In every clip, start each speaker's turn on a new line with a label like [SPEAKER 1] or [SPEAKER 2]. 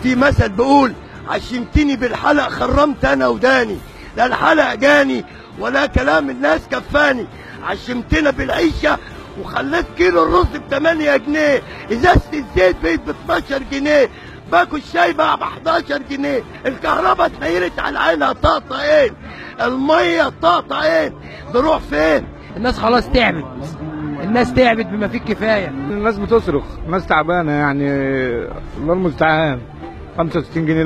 [SPEAKER 1] في مثل بيقول عشمتني بالحلق خرمت انا وداني، لا الحلق جاني ولا كلام الناس كفاني. عشمتنا بالعيشه وخليت كيلو الرز ب8 جنيه، ازازه الزيت بقت ب12 جنيه، باكو الشاي بقى ب11 جنيه، الكهرباء اتغيرت على عينها طقطقين، الميه طقطقين، نروح فين؟
[SPEAKER 2] الناس خلاص تعبت، الناس تعبت بما فيه الكفايه.
[SPEAKER 3] الناس بتصرخ، الناس تعبانه يعني، الله المستعان. 65 جنيه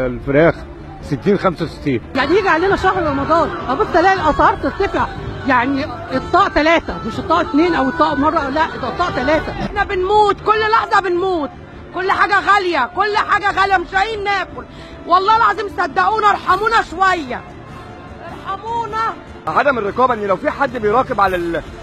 [SPEAKER 3] الفراخ، 60 65.
[SPEAKER 4] يعني يجي علينا شهر رمضان ابص الاقي الاسعار ترتفع، يعني الطاق 3 مش الطاق 2 او الطاق مره، لا الطاق 3.
[SPEAKER 5] احنا بنموت كل لحظه، بنموت، كل حاجه غاليه، كل حاجه غاليه، مش لاقيين ناكل. والله العظيم صدقونا، ارحمونا شويه، ارحمونا.
[SPEAKER 6] عدم الرقابه، ان لو في حد بيراقب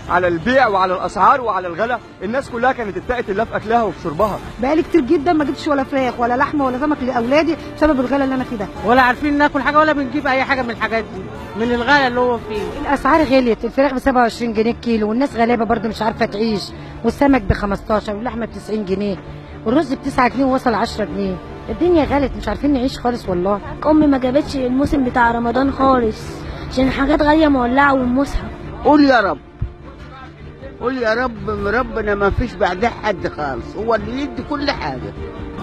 [SPEAKER 6] على البيع وعلى الاسعار وعلى الغلا، الناس كلها كانت اتقت الله في اكلها وفي شربها.
[SPEAKER 4] بقالي كتير جدا ما جبتش ولا فراخ ولا لحمه ولا سمك لاولادي بسبب الغلا اللي انا فيه ده،
[SPEAKER 2] ولا عارفين ناكل حاجه ولا بنجيب اي حاجه من الحاجات دي من الغلا اللي هو فيه.
[SPEAKER 7] الاسعار غليت، الفراخ ب 27 جنيه الكيلو، والناس غلابه برده مش عارفه تعيش، والسمك ب 15 واللحمه ب 90 جنيه، والرز ب 9 جنيه ووصل 10 جنيه. الدنيا غلت، مش عارفين نعيش خالص والله.
[SPEAKER 8] امي ما جابتش الموسم بتاع رمضان خالص عشان الحاجات غاليه مولعه والمصحف.
[SPEAKER 9] قول يا رب، قول يا رب، ربنا ما فيش بعده حد خالص، هو اللي يدي كل حاجه.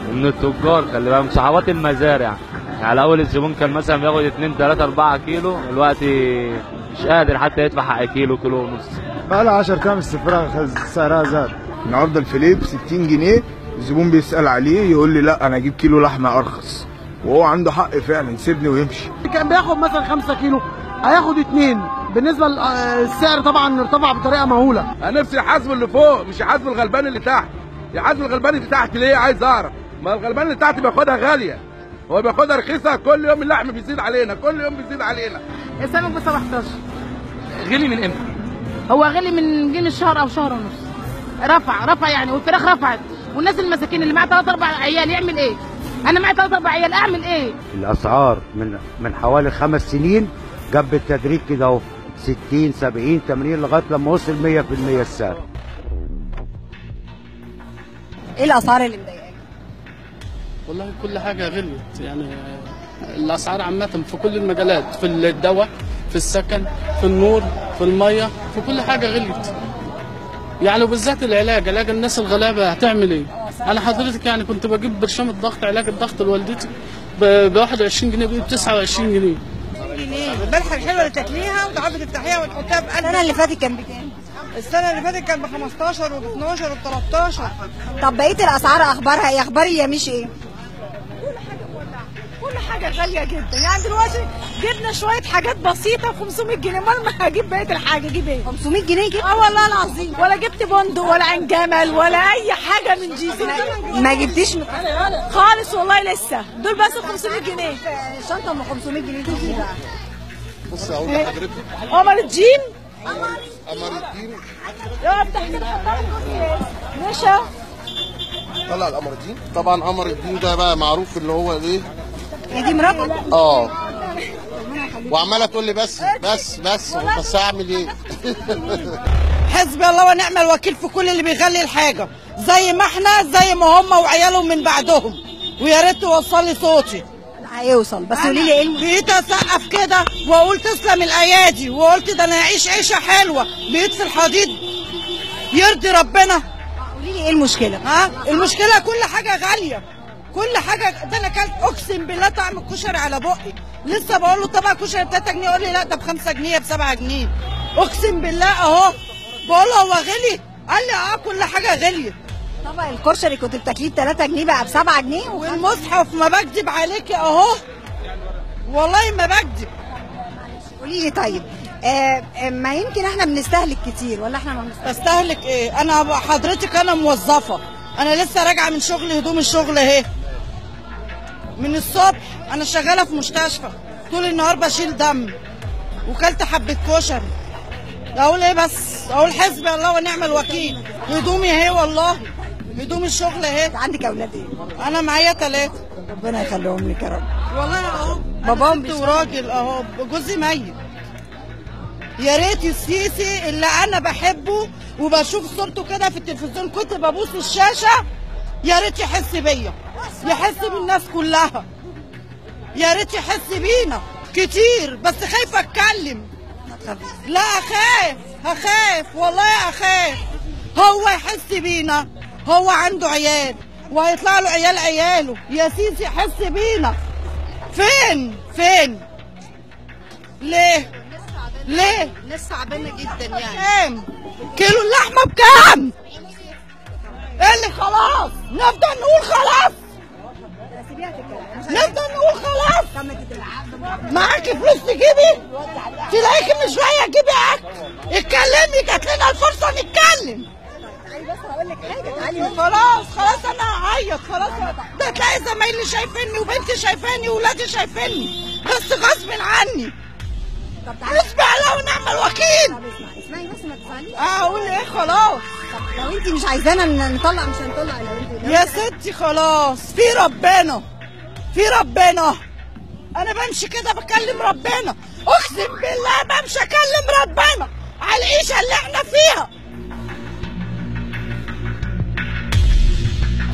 [SPEAKER 10] ومن التجار خلي بالك، صحوات المزارع، يعني الاول الزبون كان مثلا بياخد 2 3 4 كيلو، دلوقتي مش قادر حتى يدفع حق كيلو ونص.
[SPEAKER 3] بقى لها 10 ايام الفراخ سعرها زاد.
[SPEAKER 11] النهارده الفيليه ب 60 جنيه، الزبون بيسال عليه يقول لي لا انا اجيب كيلو لحمه ارخص، وهو عنده حق فعلا، سيبني ويمشي.
[SPEAKER 4] كان بياخد مثلا 5 كيلو هياخد 2، بالنسبه للسعر طبعا ارتفع بطريقه مهوله.
[SPEAKER 12] انا نفسي يحاسبوا اللي فوق، مش يحاسبوا الغلبان اللي تحت. يحاسبوا الغلبان اللي تحت ليه؟ عايز اعرف. ما الغلبان اللي تحت بياخدها غاليه، هو بياخدها رخيصه، كل يوم اللحم بيزيد علينا، كل يوم بيزيد علينا.
[SPEAKER 5] السمك ب 17.
[SPEAKER 2] غلي من امتى؟
[SPEAKER 5] هو غلي من جيل الشهر او شهر ونص. رفع يعني، والفراخ رفعت، والناس المساكين اللي معاه 3 4 عيال يعمل ايه؟ انا معايا 3 4 عيال اعمل ايه؟
[SPEAKER 13] الاسعار من حوالي 5 سنين جاب بالتدريج كده اهو 60 70 80 لغايه لما وصل 100% السعر.
[SPEAKER 7] ايه الاسعار اللي مضايقاك؟
[SPEAKER 14] والله كل حاجه غليت، يعني الاسعار عامه في كل المجالات، في الدواء، في السكن، في النور، في الميه، في كل حاجه غليت. يعني وبالذات علاج الناس الغلابه هتعمل ايه؟ انا حضرتك يعني كنت بجيب برشام الضغط، علاج الضغط لوالدتي ب 21 جنيه، ب 29 جنيه.
[SPEAKER 5] البلحه الحلوه اللي تاكليها وتقعدي تفتحيها وتحطيها في قلب.
[SPEAKER 7] السنه اللي فاتت كان بكام؟
[SPEAKER 5] السنه اللي فاتت كان ب 15 وب 12 وب 13.
[SPEAKER 7] طب بقيه الاسعار اخبارها ايه؟ اخبار اليميش ايه؟
[SPEAKER 5] كل حاجه غاليه جدا، يعني دلوقتي جبنا شويه حاجات بسيطه ب 500 جنيه، امال ما هجيب بقيه الحاجه اجيب ايه؟
[SPEAKER 7] 500 جنيه جبت؟
[SPEAKER 5] والله العظيم، ولا جبت بندق ولا عين جمل ولا اي حاجه من دي.
[SPEAKER 7] ما جبتيش
[SPEAKER 5] خالص والله، لسه دول بس ب 500 جنيه.
[SPEAKER 7] شنطه ب 500 جنيه دي بقى.
[SPEAKER 11] بص اقول لحضرتك،
[SPEAKER 5] قمر الدين،
[SPEAKER 11] قمر الدين،
[SPEAKER 5] يا افتح كده حطها نشا.
[SPEAKER 11] طلع القمر الدين. طبعا قمر الدين ده بقى معروف اللي هو ايه؟
[SPEAKER 7] هي دي مراتك؟
[SPEAKER 11] وعماله تقول لي بس اعمل ايه؟
[SPEAKER 5] حسبي الله ونعم الوكيل في كل اللي بيغلي الحاجه، زي ما احنا زي ما هم وعيالهم من بعدهم، ويا ريت توصل لي صوتي.
[SPEAKER 7] هيوصل، بس قولي لي ايه
[SPEAKER 5] بقيت اسقف كده واقول تسلم الايادي، وقلت ده انا هعيش عيشه حلوه، بقيت في الحضيض يرضي ربنا.
[SPEAKER 7] قولي لي ايه المشكله؟
[SPEAKER 5] المشكله كل حاجه غاليه، كل حاجه. ده انا اكلت اقسم بالله طعم الكشري على بقي، لسه بقول له طبق كشري ب 3 جنيه، يقول لي لا ده ب 5 جنيه، ب 7 جنيه، اقسم بالله اهو. بقول له هو غلي؟ قال لي كل حاجه غليت.
[SPEAKER 7] طبق الكشري كنت بتاكليه ب 3 جنيه بقى ب 7 جنيه،
[SPEAKER 5] والمصحف ما بكذب عليكي اهو، والله ما بكذب.
[SPEAKER 7] قولي لي طيب، ما يمكن احنا بنستهلك كتير ولا احنا ما بنستهلك؟
[SPEAKER 5] بستهلك ايه؟ انا حضرتك انا موظفه، انا لسه راجعه من شغل، هدوم الشغل اهي من الصبح، انا شغاله في مستشفى طول النهار بشيل دم، وكلت حبه كشري. اقول ايه بس؟ اقول حسبي الله ونعم الوكيل. هدومي اهي والله، هدوم الشغل اهي.
[SPEAKER 7] عندك اولاد ايه؟
[SPEAKER 5] انا معايا 3.
[SPEAKER 7] ربنا يخليهم لك يا رب.
[SPEAKER 5] والله اهو باباهم بنت وراجل اهو، جوزي ميت. يا ريت اللي انا بحبه وبشوف صورته كده في التلفزيون، كنت ببوس الشاشه يا ريت يحس بيا، يحس بالناس كلها، يا ريت يحس بينا كتير، بس خايفه اتكلم. لا هخاف والله اخاف. هو يحس بينا، هو عنده عيال وهيطلع له عياله، يا سيسي يحس بينا. فين ليه الناس تعبانه جدا يعني. كام كيلو اللحمه بكام؟ ايه اللي خلاص نفضل نقول خلاص، معاكي فلوس تجيبي؟ تلاقيكي من شويه تجيبي اكل. اتكلمي، جات لنا الفرصه نتكلم. خلاص انا هعيط خلاص. ده تلاقي زمايلي شايفيني وبنتي شايفاني وولادي شايفيني، بس غصب عني. اصبر على ونعمل وكيل.
[SPEAKER 15] اسمعي بس ما تزعليش.
[SPEAKER 5] اقول ايه خلاص؟
[SPEAKER 15] لو انت مش عايزانا نطلع مش هنطلع. لو انت
[SPEAKER 5] يا ستي خلاص، في ربنا. انا بمشي كده بكلم ربنا، اقسم بالله بمشي اكلم ربنا على العيشه اللي احنا فيها.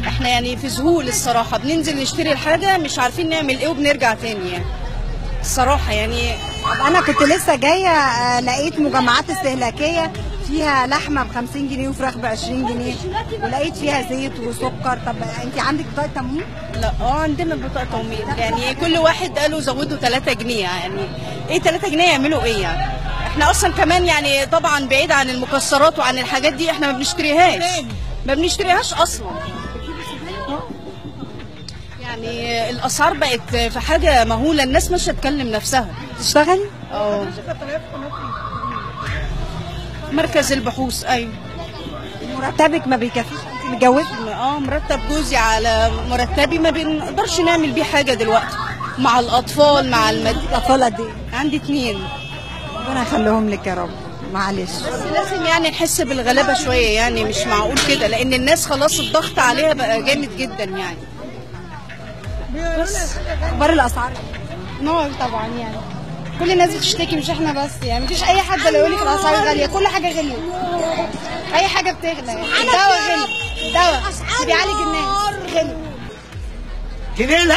[SPEAKER 5] احنا يعني في ذهول الصراحه، بننزل نشتري الحاجه مش عارفين نعمل ايه وبنرجع تاني يعني الصراحه يعني.
[SPEAKER 15] انا كنت لسه جايه لقيت مجمعات استهلاكيه فيها لحمه ب 50 جنيه وفراخ ب 20 جنيه، ولقيت فيها زيت وسكر. طب انت عندك بطاقه تموين؟
[SPEAKER 5] لا عندنا بطاقه تموين، يعني كل واحد قالوا زودوا 3 جنيه. يعني ايه 3 جنيه يعملوا ايه يعني؟ احنا اصلا كمان يعني طبعا بعيد عن المكسرات وعن الحاجات دي، احنا ما بنشتريهاش اصلا. يعني الاسعار بقت في حاجه مهوله، الناس مش هتكلم نفسها.
[SPEAKER 15] تشتغلي؟
[SPEAKER 5] مركز البحوث. ايوه.
[SPEAKER 15] مرتبك ما بيكفيش؟ انت متجوزه؟
[SPEAKER 5] مرتب جوزي على مرتبي، ما بنقدرش نعمل بيه حاجه دلوقتي مع الاطفال.
[SPEAKER 15] الاطفال قد ايه؟
[SPEAKER 5] عندي 2.
[SPEAKER 15] ربنا يخليهم لك يا رب. معلش
[SPEAKER 5] بس لازم يعني نحس بالغلابه شويه، يعني مش معقول كده، لان الناس خلاص الضغط عليها بقى جامد جدا يعني.
[SPEAKER 15] بس اخبار الاسعار
[SPEAKER 16] نار طبعا، يعني كل الناس بتشتكي مش احنا بس، يعني مفيش اي حد اللي يقول لك الاسعار غاليه، كل حاجه غليت، اي حاجه بتغلى يعني. الدواء غلي، الدواء بيعالج الناس غلي.
[SPEAKER 1] جنيه لا،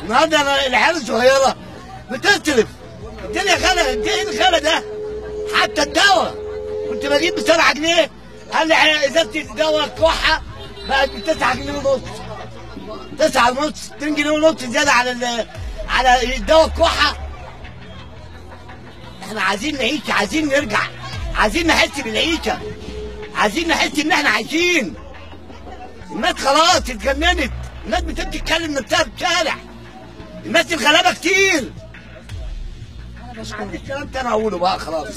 [SPEAKER 1] النهارده العيال الصغيره بتصرف، الدنيا غلا. ايه الغلا ده؟ حتى الدواء كنت بجيب ب7 جنيه، قال لي ازازه دواء الكحه بقت ب9 جنيه ونص، 9 ونص، 2 جنيه ونص زياده على الدواء الكحه. احنا عايزين نعيش، عايزين نرجع، عايزين نحس بالعيشه، عايزين نحس ان احنا عايشين. الناس خلاص اتجننت، الناس بتبكي تتكلم نفسها في الشارع، الناس الغلابه كتير. انا مش عندي كلام تاني اقوله بقى خلاص.